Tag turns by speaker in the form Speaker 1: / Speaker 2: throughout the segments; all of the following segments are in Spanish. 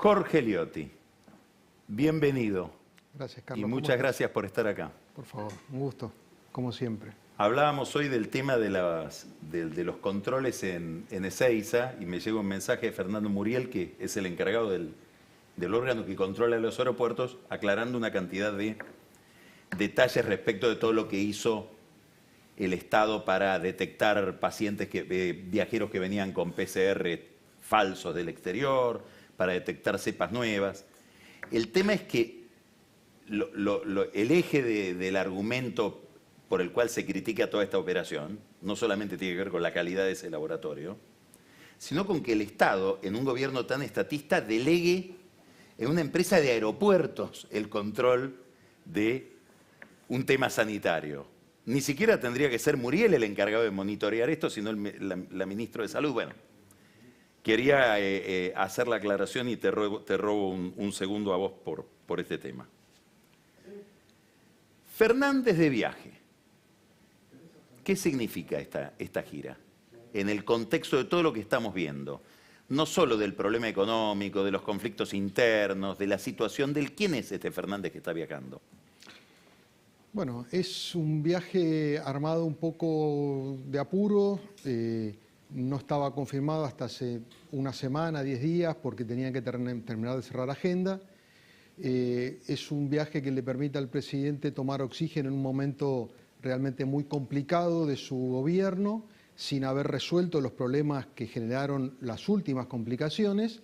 Speaker 1: Jorge Liotti, bienvenido.
Speaker 2: Gracias, Carlos.
Speaker 1: Y muchas gracias por estar acá.
Speaker 2: Por favor, un gusto, como siempre.
Speaker 1: Hablábamos hoy del tema de los controles en Ezeiza y me llegó un mensaje de Fernando Muriel, que es el encargado del órgano que controla los aeropuertos, aclarando una cantidad de detalles respecto de todo lo que hizo el Estado para detectar pacientes, viajeros que venían con PCR falsos del exterior, para detectar cepas nuevas. El tema es que el eje del argumento por el cual se critica toda esta operación no solamente tiene que ver con la calidad de ese laboratorio, sino con que el Estado, en un gobierno tan estatista, delegue en una empresa de aeropuertos el control de un tema sanitario. Ni siquiera tendría que ser Muriel el encargado de monitorear esto, sino la ministra de Salud. Bueno, quería hacer la aclaración y te robo un segundo a vos por este tema. Fernández de viaje. ¿Qué significa esta gira? En el contexto de todo lo que estamos viendo. No solo del problema económico, de los conflictos internos, de la situación del quién es este Fernández que está viajando.
Speaker 2: Bueno, es un viaje armado un poco de apuro. No estaba confirmado hasta hace una semana, 10 días, porque tenían que terminar de cerrar agenda. Es un viaje que le permite al presidente tomar oxígeno en un momento realmente muy complicado de su gobierno, sin haber resuelto los problemas que generaron las últimas complicaciones,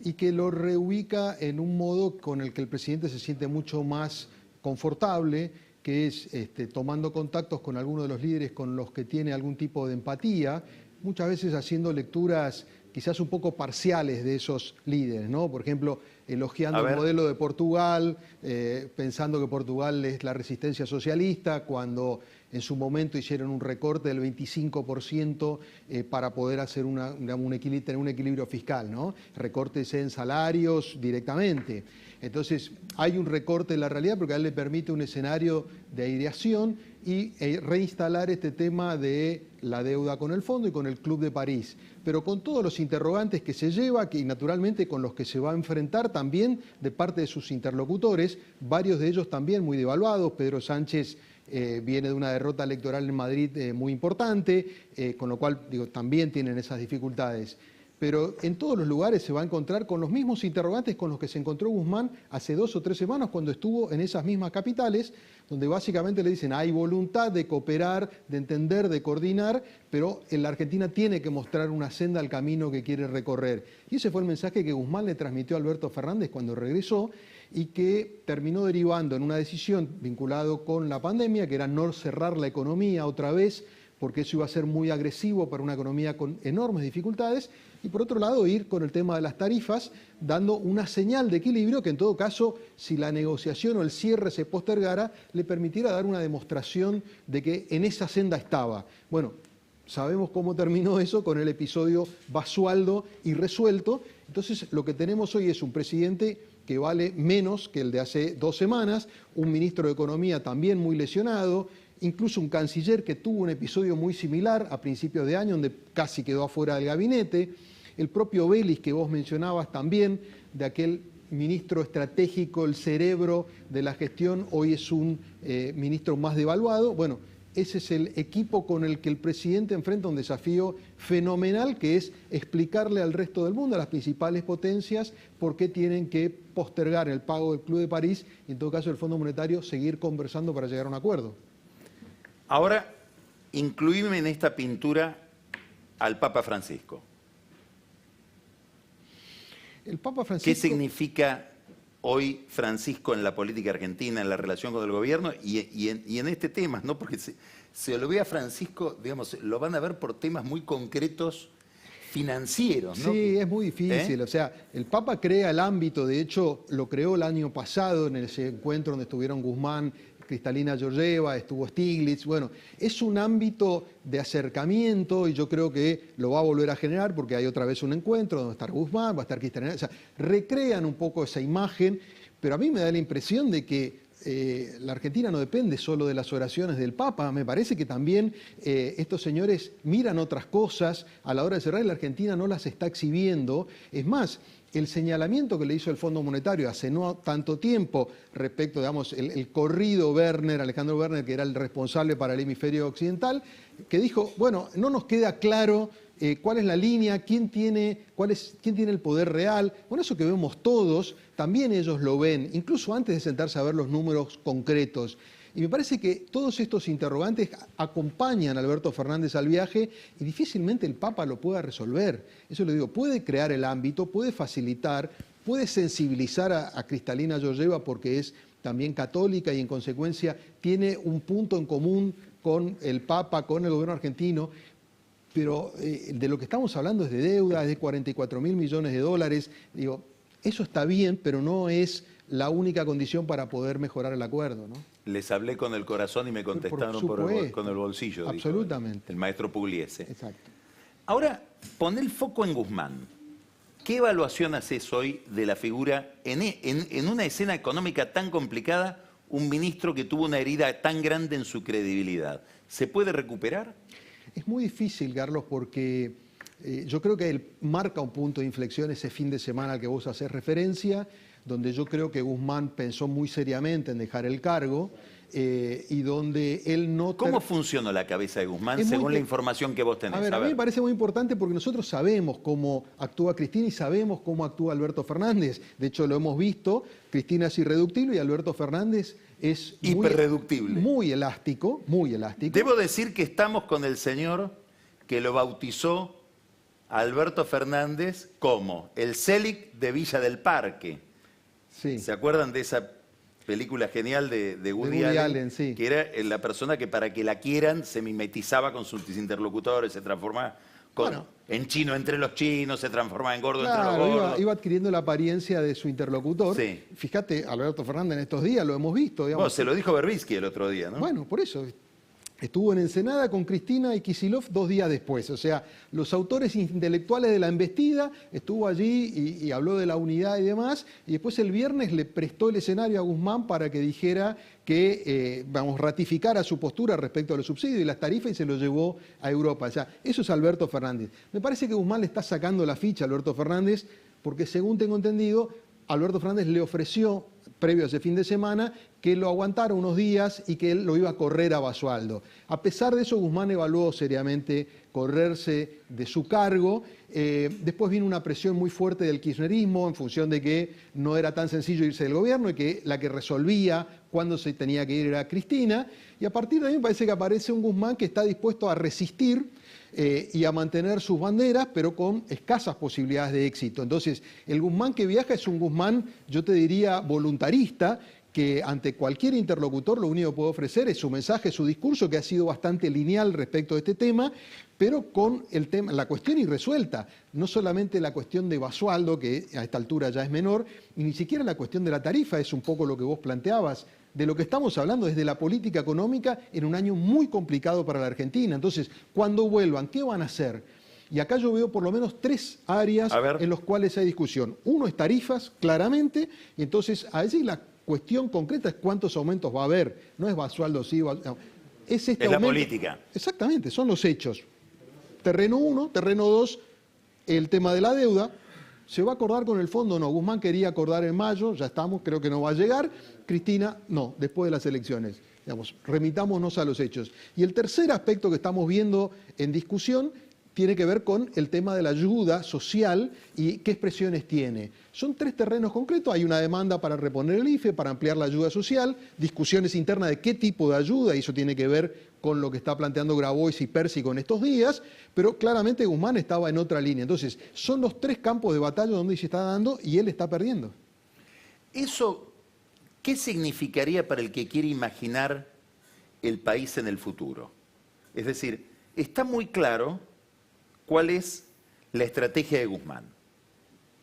Speaker 2: y que lo reubica en un modo con el que el presidente se siente mucho más confortable, que es tomando contactos con algunos de los líderes con los que tiene algún tipo de empatía, muchas veces haciendo lecturas quizás un poco parciales de esos líderes, ¿no? Por ejemplo, elogiando el modelo de Portugal, pensando que Portugal es la resistencia socialista, cuando en su momento hicieron un recorte del 25% para poder hacer tener un equilibrio fiscal, ¿no? Recortes en salarios directamente. Entonces, hay un recorte en la realidad porque a él le permite un escenario de aireación y reinstalar este tema de la deuda con el Fondo y con el Club de París, pero con todos los interrogantes que se lleva y naturalmente con los que se va a enfrentar también de parte de sus interlocutores, varios de ellos también muy devaluados. Pedro Sánchez viene de una derrota electoral en Madrid muy importante, con lo cual también tienen esas dificultades. Pero en todos los lugares se va a encontrar con los mismos interrogantes con los que se encontró Guzmán hace 2 o 3 semanas cuando estuvo en esas mismas capitales, donde básicamente le dicen hay voluntad de cooperar, de entender, de coordinar, pero en la Argentina tiene que mostrar una senda al camino que quiere recorrer. Y ese fue el mensaje que Guzmán le transmitió a Alberto Fernández cuando regresó y que terminó derivando en una decisión vinculada con la pandemia, que era no cerrar la economía otra vez, porque eso iba a ser muy agresivo para una economía con enormes dificultades, y por otro lado ir con el tema de las tarifas, dando una señal de equilibrio que en todo caso, si la negociación o el cierre se postergara, le permitiera dar una demostración de que en esa senda estaba. Bueno, sabemos cómo terminó eso con el episodio Basualdo irresuelto. Entonces lo que tenemos hoy es un presidente que vale menos que el de hace 2 semanas, un ministro de Economía también muy lesionado, incluso un canciller que tuvo un episodio muy similar a principios de año, donde casi quedó afuera del gabinete, el propio Vélez que vos mencionabas también, de aquel ministro estratégico, el cerebro de la gestión, hoy es un ministro más devaluado. Bueno, ese es el equipo con el que el presidente enfrenta un desafío fenomenal, que es explicarle al resto del mundo, a las principales potencias, por qué tienen que postergar el pago del Club de París y en todo caso el Fondo Monetario seguir conversando para llegar a un acuerdo.
Speaker 1: Ahora, incluíme en esta pintura al Papa Francisco.
Speaker 2: El Papa Francisco...
Speaker 1: ¿Qué significa hoy Francisco en la política argentina, en la relación con el gobierno y en este tema, ¿no? Porque se lo ve a Francisco, digamos, lo van a ver por temas muy concretos financieros, ¿no?
Speaker 2: Sí, es muy difícil. O sea, el Papa crea el ámbito, de hecho, lo creó el año pasado en ese encuentro donde estuvieron Guzmán, Cristalina Georgieva, estuvo Stiglitz. Bueno, es un ámbito de acercamiento y yo creo que lo va a volver a generar porque hay otra vez un encuentro donde va a estar Guzmán, va a estar Cristalina. O sea, recrean un poco esa imagen, pero a mí me da la impresión de que la Argentina no depende solo de las oraciones del Papa. Me parece que también estos señores miran otras cosas a la hora de cerrar y la Argentina no las está exhibiendo. Es más, el señalamiento que le hizo el Fondo Monetario hace no tanto tiempo respecto, digamos, el corrido Werner, Alejandro Werner, que era el responsable para el hemisferio occidental, que dijo, bueno, no nos queda claro cuál es la línea, quién tiene el poder real. Bueno, eso que vemos todos, también ellos lo ven, incluso antes de sentarse a ver los números concretos. Y me parece que todos estos interrogantes acompañan a Alberto Fernández al viaje y difícilmente el Papa lo pueda resolver. Eso le digo, puede crear el ámbito, puede facilitar, puede sensibilizar a Kristalina Georgieva porque es también católica y en consecuencia tiene un punto en común con el Papa, con el gobierno argentino. Pero de lo que estamos hablando es de deuda, es de 44.000 millones de dólares. Digo, eso está bien, pero no es la única condición para poder mejorar el acuerdo, ¿no?
Speaker 1: Les hablé con el corazón y me contestaron con el bolsillo.
Speaker 2: Absolutamente.
Speaker 1: Dijo el maestro Pugliese.
Speaker 2: Exacto.
Speaker 1: Ahora, pon el foco en Guzmán. ¿Qué evaluación haces hoy de la figura en una escena económica tan complicada, un ministro que tuvo una herida tan grande en su credibilidad? ¿Se puede recuperar?
Speaker 2: Es muy difícil, Carlos, porque yo creo que él marca un punto de inflexión ese fin de semana al que vos haces referencia, donde yo creo que Guzmán pensó muy seriamente en dejar el cargo y donde él no...
Speaker 1: ¿Cómo funcionó la cabeza de Guzmán según la información que vos tenés?
Speaker 2: A ver, a mí me parece muy importante porque nosotros sabemos cómo actúa Cristina y sabemos cómo actúa Alberto Fernández. De hecho, lo hemos visto, Cristina es irreductible y Alberto Fernández es
Speaker 1: hiperreductible.
Speaker 2: Muy elástico, muy elástico.
Speaker 1: Debo decir que estamos con el señor que lo bautizó a Alberto Fernández como el Selig de Villa del Parque.
Speaker 2: Sí.
Speaker 1: ¿Se acuerdan de esa película genial de Woody Allen?
Speaker 2: Sí.
Speaker 1: Que era la persona que para que la quieran se mimetizaba con sus interlocutores, se transformaba en chino entre los chinos, se transformaba en gordo entre los gordos.
Speaker 2: Iba adquiriendo la apariencia de su interlocutor.
Speaker 1: Sí.
Speaker 2: Fíjate, Alberto Fernández en estos días lo hemos visto. Digamos.
Speaker 1: Se lo dijo Berbisky el otro día, ¿no?
Speaker 2: Bueno, por eso. Estuvo en Ensenada con Cristina y Kicillof 2 días después. O sea, los autores intelectuales de la embestida estuvo allí y habló de la unidad y demás. Y después el viernes le prestó el escenario a Guzmán para que dijera que, ratificara su postura respecto a los subsidios y las tarifas y se lo llevó a Europa. O sea, eso es Alberto Fernández. Me parece que Guzmán le está sacando la ficha a Alberto Fernández porque, según tengo entendido, Alberto Fernández le ofreció, previo a ese fin de semana, que lo aguantara unos días y que él lo iba a correr a Basualdo. A pesar de eso, Guzmán evaluó seriamente correrse de su cargo. Después vino una presión muy fuerte del kirchnerismo en función de que no era tan sencillo irse del gobierno y que la que resolvía cuándo se tenía que ir era Cristina. Y a partir de ahí me parece que aparece un Guzmán que está dispuesto a resistir y a mantener sus banderas, pero con escasas posibilidades de éxito. Entonces, el Guzmán que viaja es un Guzmán, yo te diría, voluntarista, que ante cualquier interlocutor lo único que puede ofrecer es su mensaje, su discurso, que ha sido bastante lineal respecto a este tema, pero con el tema, la cuestión irresuelta. No solamente la cuestión de Basualdo, que a esta altura ya es menor, y ni siquiera la cuestión de la tarifa, es un poco lo que vos planteabas. De lo que estamos hablando es de la política económica en un año muy complicado para la Argentina. Entonces, cuando vuelvan, ¿qué van a hacer? Y acá yo veo por lo menos 3 áreas en las cuales hay discusión. Uno es tarifas, claramente, y entonces allí la cuestión concreta es cuántos aumentos va a haber. No es Basualdo, sí, es
Speaker 1: la política.
Speaker 2: Exactamente, son los hechos. Terreno 1, terreno 2, el tema de la deuda. ¿Se va a acordar con el fondo? No. Guzmán quería acordar en mayo, ya estamos, creo que no va a llegar. Cristina, no, después de las elecciones. Digamos, remitámonos a los hechos. Y el tercer aspecto que estamos viendo en discusión tiene que ver con el tema de la ayuda social y qué expresiones tiene. Son 3 terrenos concretos. Hay una demanda para reponer el IFE, para ampliar la ayuda social, discusiones internas de qué tipo de ayuda, y eso tiene que ver con lo que está planteando Grabois y Pérsico en estos días, pero claramente Guzmán estaba en otra línea. Entonces, son los 3 campos de batalla donde se está dando y él está perdiendo.
Speaker 1: Eso, ¿qué significaría para el que quiere imaginar el país en el futuro? Es decir, está muy claro cuál es la estrategia de Guzmán.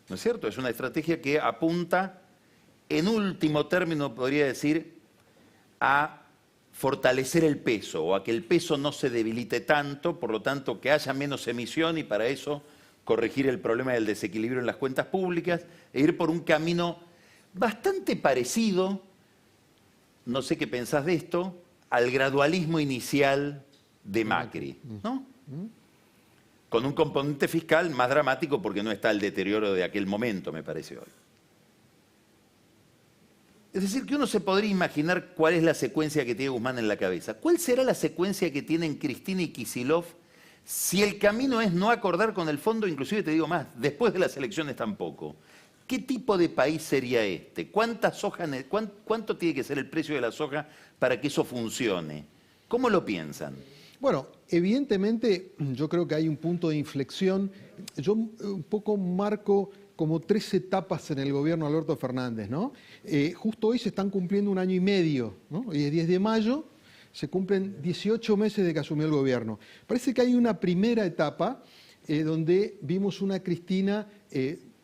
Speaker 1: ¿No es cierto? Es una estrategia que apunta, en último término, podría decir, a fortalecer el peso o a que el peso no se debilite tanto, por lo tanto, que haya menos emisión y para eso corregir el problema del desequilibrio en las cuentas públicas e ir por un camino bastante parecido, no sé qué pensás de esto, al gradualismo inicial de Macri, ¿no? con un componente fiscal más dramático porque no está el deterioro de aquel momento, me parece hoy. Es decir, que uno se podría imaginar cuál es la secuencia que tiene Guzmán en la cabeza. ¿Cuál será la secuencia que tienen Cristina y Kicillof si el camino es no acordar con el fondo? Inclusive te digo más, después de las elecciones tampoco. ¿Qué tipo de país sería este? ¿Cuánto tiene que ser el precio de la soja para que eso funcione? ¿Cómo lo piensan?
Speaker 2: Bueno, evidentemente yo creo que hay un punto de inflexión. Yo un poco marco como 3 etapas en el gobierno de Alberto Fernández, ¿no? Justo hoy se están cumpliendo 1 año y medio, ¿no? Hoy es 10 de mayo, se cumplen 18 meses de que asumió el gobierno. Parece que hay una primera etapa donde vimos una Cristina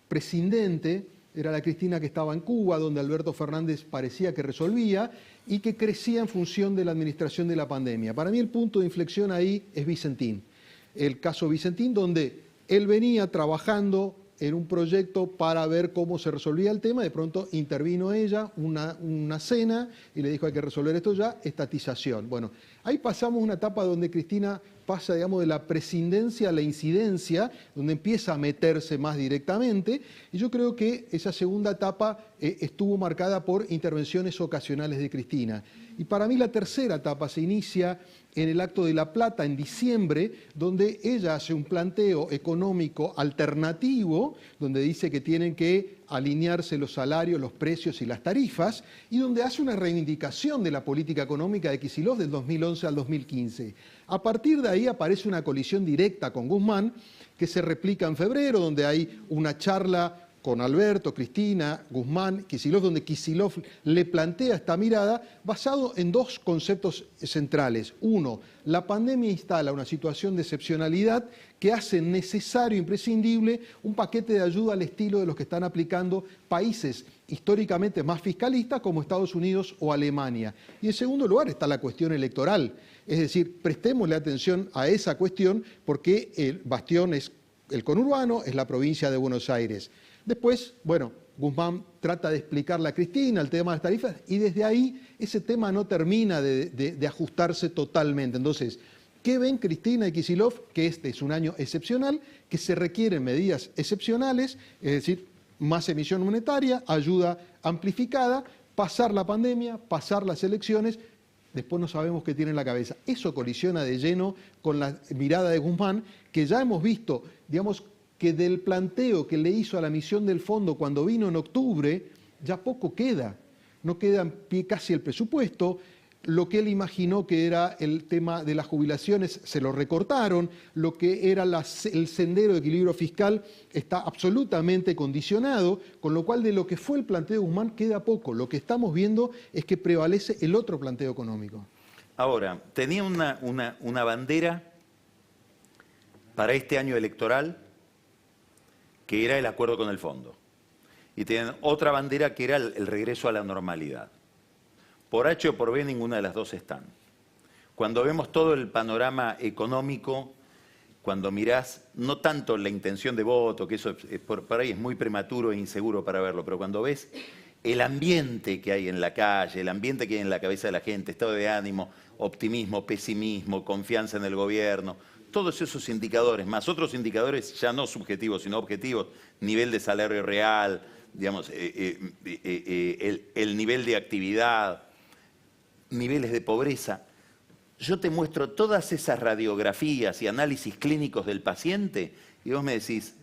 Speaker 2: prescindente, era la Cristina que estaba en Cuba, donde Alberto Fernández parecía que resolvía y que crecía en función de la administración de la pandemia. Para mí el punto de inflexión ahí es Vicentín. El caso Vicentín, donde él venía trabajando en un proyecto para ver cómo se resolvía el tema, de pronto intervino ella, una cena, y le dijo hay que resolver esto ya, estatización. Bueno, ahí pasamos una etapa donde Cristina pasa, digamos, de la prescindencia a la incidencia, donde empieza a meterse más directamente, y yo creo que esa segunda etapa estuvo marcada por intervenciones ocasionales de Cristina. Y para mí la tercera etapa se inicia en el Acto de La Plata, en diciembre, donde ella hace un planteo económico alternativo, donde dice que tienen que alinearse los salarios, los precios y las tarifas, y donde hace una reivindicación de la política económica de Kicillof del 2011 al 2015. A partir de ahí aparece una colisión directa con Guzmán, que se replica en febrero, donde hay una charla con Alberto, Cristina, Guzmán, Kicillof, donde Kicillof le plantea esta mirada basado en 2 conceptos centrales. Uno, la pandemia instala una situación de excepcionalidad que hace necesario, imprescindible, un paquete de ayuda al estilo de los que están aplicando países históricamente más fiscalistas como Estados Unidos o Alemania. Y en segundo lugar está la cuestión electoral. Es decir, prestémosle atención a esa cuestión porque el bastión es el conurbano, es la provincia de Buenos Aires. Después, bueno, Guzmán trata de explicarle a Cristina el tema de las tarifas y desde ahí ese tema no termina de ajustarse totalmente. Entonces, ¿qué ven Cristina y Kicillof? Que este es un año excepcional, que se requieren medidas excepcionales, es decir, más emisión monetaria, ayuda amplificada, pasar la pandemia, pasar las elecciones. Después no sabemos qué tiene en la cabeza. Eso colisiona de lleno con la mirada de Guzmán, que ya hemos visto, digamos, que del planteo que le hizo a la misión del fondo cuando vino en octubre, ya poco queda. No queda en pie casi el presupuesto. Lo que él imaginó que era el tema de las jubilaciones se lo recortaron. Lo que era el sendero de equilibrio fiscal está absolutamente condicionado, con lo cual de lo que fue el planteo de Guzmán queda poco. Lo que estamos viendo es que prevalece el otro planteo económico.
Speaker 1: Ahora, tenía una bandera para este año electoral que era el acuerdo con el fondo. Y tienen otra bandera que era el regreso a la normalidad. Por H o por B, ninguna de las dos están. Cuando vemos todo el panorama económico, cuando mirás, no tanto la intención de voto, que eso por ahí es muy prematuro e inseguro para verlo, pero cuando ves el ambiente que hay en la calle, el ambiente que hay en la cabeza de la gente, estado de ánimo, optimismo, pesimismo, confianza en el gobierno, todos esos indicadores, más otros indicadores ya no subjetivos, sino objetivos, nivel de salario real, digamos, el nivel de actividad, niveles de pobreza. Yo te muestro todas esas radiografías y análisis clínicos del paciente y vos me decís,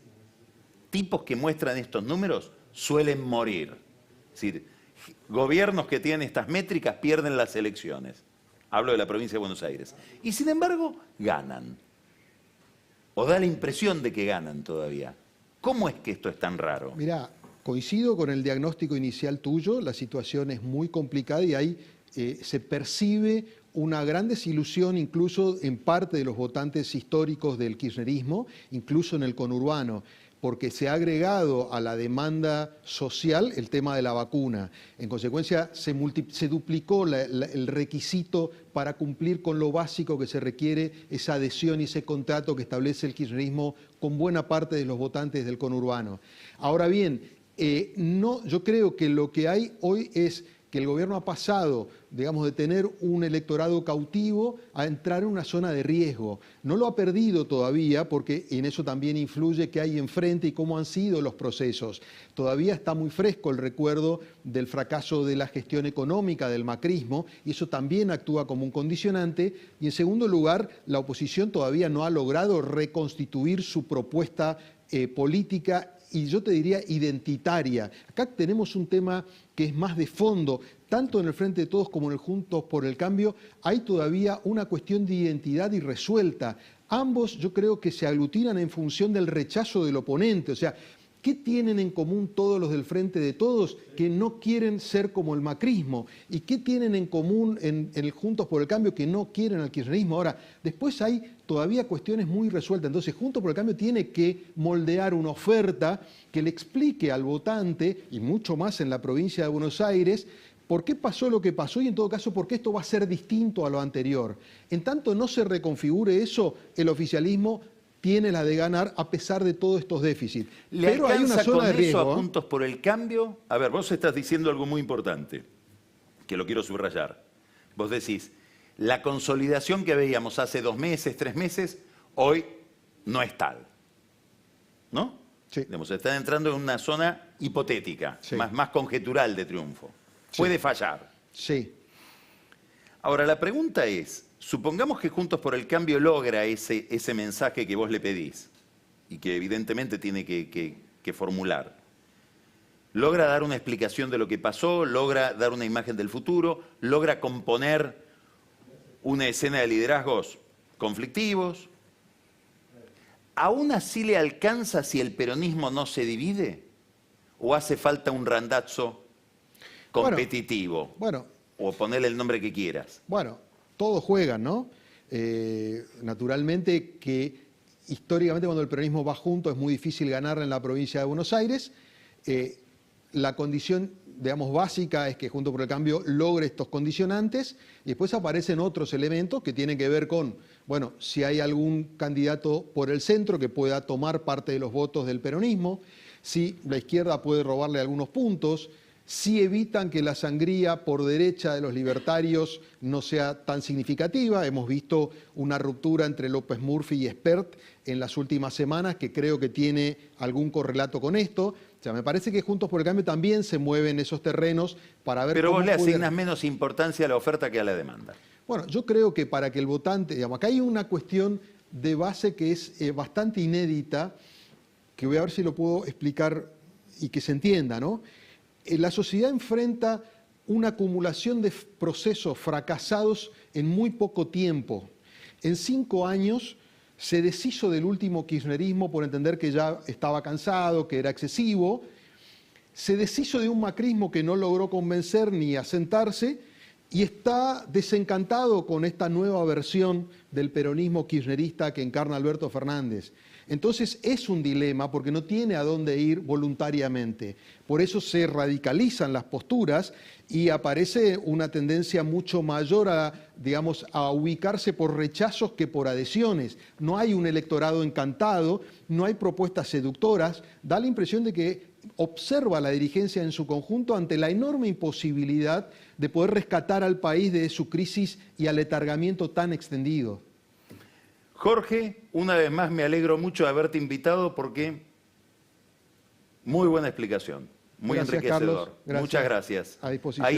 Speaker 1: tipos que muestran estos números suelen morir. Es decir, gobiernos que tienen estas métricas pierden las elecciones. Hablo de la provincia de Buenos Aires. Y sin embargo, ganan. O da la impresión de que ganan todavía. ¿Cómo es que esto es tan raro?
Speaker 2: Mirá, coincido con el diagnóstico inicial tuyo, la situación es muy complicada y ahí se percibe una gran desilusión incluso en parte de los votantes históricos del kirchnerismo, incluso en el conurbano, porque se ha agregado a la demanda social el tema de la vacuna. En consecuencia, se duplicó el requisito para cumplir con lo básico que se requiere, esa adhesión y ese contrato que establece el kirchnerismo con buena parte de los votantes del conurbano. Ahora bien, yo creo que lo que hay hoy es que el gobierno ha pasado, digamos, de tener un electorado cautivo a entrar en una zona de riesgo. No lo ha perdido todavía, porque en eso también influye qué hay enfrente y cómo han sido los procesos. Todavía está muy fresco el recuerdo del fracaso de la gestión económica del macrismo, y eso también actúa como un condicionante. Y en segundo lugar, la oposición todavía no ha logrado reconstituir su propuesta política y yo te diría identitaria. Acá tenemos un tema que es más de fondo, tanto en el Frente de Todos como en el Juntos por el Cambio, hay todavía una cuestión de identidad irresuelta. Ambos yo creo que se aglutinan en función del rechazo del oponente, o sea, ¿qué tienen en común todos los del Frente de Todos que no quieren ser como el macrismo? ¿Y qué tienen en común en el Juntos por el Cambio que no quieren al kirchnerismo? Ahora, después hay todavía cuestiones muy resueltas. Entonces, Juntos por el Cambio tiene que moldear una oferta que le explique al votante, y mucho más en la provincia de Buenos Aires, por qué pasó lo que pasó y, en todo caso, por qué esto va a ser distinto a lo anterior. En tanto no se reconfigure eso, el oficialismo tiene la de ganar a pesar de todos estos déficits.
Speaker 1: Pero hay una zona de riesgo. ¿A Juntos por el Cambio? A ver, vos estás diciendo algo muy importante, que lo quiero subrayar. Vos decís, la consolidación que veíamos hace 2 meses, 3 meses, hoy no es tal. ¿No?
Speaker 2: Sí.
Speaker 1: Digamos, están entrando en una zona hipotética,
Speaker 2: sí,
Speaker 1: más conjetural de triunfo. Sí. Puede fallar.
Speaker 2: Sí.
Speaker 1: Ahora, la pregunta es, supongamos que Juntos por el Cambio logra ese mensaje que vos le pedís y que evidentemente tiene que formular. Logra dar una explicación de lo que pasó, logra dar una imagen del futuro, logra componer una escena de liderazgos conflictivos. ¿Aún así le alcanza si el peronismo no se divide? ¿O hace falta un randazzo competitivo?
Speaker 2: Bueno,
Speaker 1: o ponerle el nombre que quieras.
Speaker 2: Bueno, todos juegan, ¿no? Naturalmente que históricamente cuando el peronismo va junto es muy difícil ganar en la provincia de Buenos Aires. La condición, digamos, básica es que Juntos por el Cambio logre estos condicionantes y después aparecen otros elementos que tienen que ver con, bueno, si hay algún candidato por el centro que pueda tomar parte de los votos del peronismo, si la izquierda puede robarle algunos puntos, si evitan que la sangría por derecha de los libertarios no sea tan significativa. Hemos visto una ruptura entre López Murphy y Espert en las últimas semanas que creo que tiene algún correlato con esto. O sea, me parece que Juntos por el Cambio también se mueve en esos terrenos para ver.
Speaker 1: Pero vos le asignas menos importancia a la oferta que a la demanda.
Speaker 2: Bueno, yo creo que para que el votante, digamos, acá hay una cuestión de base que es bastante inédita, que voy a ver si lo puedo explicar y que se entienda, ¿no? La sociedad enfrenta una acumulación de procesos fracasados en muy poco tiempo. En 5 años se deshizo del último kirchnerismo por entender que ya estaba cansado, que era excesivo. Se deshizo de un macrismo que no logró convencer ni asentarse y está desencantado con esta nueva versión del peronismo kirchnerista que encarna Alberto Fernández. Entonces es un dilema porque no tiene a dónde ir voluntariamente. Por eso se radicalizan las posturas y aparece una tendencia mucho mayor a, digamos, a ubicarse por rechazos que por adhesiones. No hay un electorado encantado, no hay propuestas seductoras. Da la impresión de que observa la dirigencia en su conjunto ante la enorme imposibilidad de poder rescatar al país de su crisis y aletargamiento tan extendido.
Speaker 1: Jorge, una vez más me alegro mucho de haberte invitado porque muy buena explicación, muy enriquecedor.
Speaker 2: Carlos, gracias.
Speaker 1: Muchas gracias.
Speaker 2: A disposición.
Speaker 1: Ahí